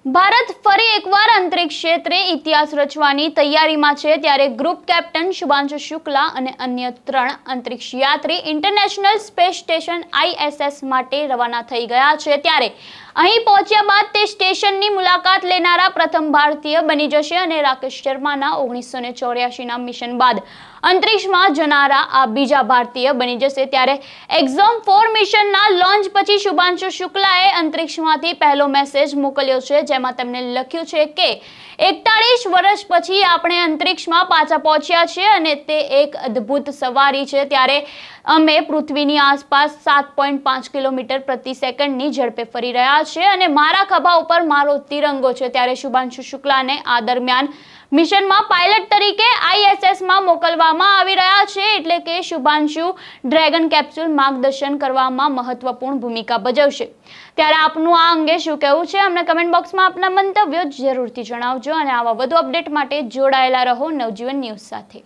ભારત ફરી એકવાર અંતરિક્ષ ક્ષેત્રે ઇતિહાસ રચવાની તૈયારીમાં છે ત્યારે ગ્રુપ કેપ્ટન શુભાંશુ શુક્લા અને અન્ય 3 અંતરિક્ષ યાત્રી ઇન્ટરનેશનલ સ્પેસ સ્ટેશન ISS માટે રવાના થઈ ગયા છે ત્યારે અહીં પહોંચ્યા બાદ તે સ્ટેશનની મુલાકાત લેનારા પ્રથમ ભારતીય બની જશે અને રાકેશ શર્માના 1984ના મિશન બાદ અંતરિક્ષમાં જનારા આ બીજા ભારતીય બની જશે ત્યારે એક્ઝોમ 4 મિશનના લોન્ચ પછી શુભાંશુ શુક્લાએ અંતરિક્ષમાંથી પહેલો મેસેજ મોકલ્યો છે જેમાં તેમણે લખ્યું છે કે 41 વર્ષ પછી આપણે અંતરિક્ષમાં પાછા પહોંચ્યા છીએ અને તે એક અદ્ભુત સવારી છે ત્યારે અમે પૃથ્વીની આસપાસ 7.5 કિલોમીટર પ્રતિ સેકન્ડની ઝડપે ફરી રહ્યા છીએ અને મારા ખભા ઉપર મારો તિરંગો છે ત્યારે શુભાંશુ શુક્લાને આ દરમિયાન મિશનમાં પાયલટ તરીકે ISSમાં મોકલવામાં આવી રહ્યા છે એટલે કે શુભાંશુ ડ્રેગન કેપ્સ્યુલ માર્ગદર્શન કરવામાં મહત્વપૂર્ણ ભૂમિકા ભજવશે ત્યારે આપનું આ અંગે શું કહેવું છે અમને કમેન્ટ બોક્સમાં આપના મંતવ્યો જરૂરથી જણાવજો અને આવા વધુ અપડેટ માટે જોડાયેલા રહો નવજીવન ન્યૂઝ સાથે।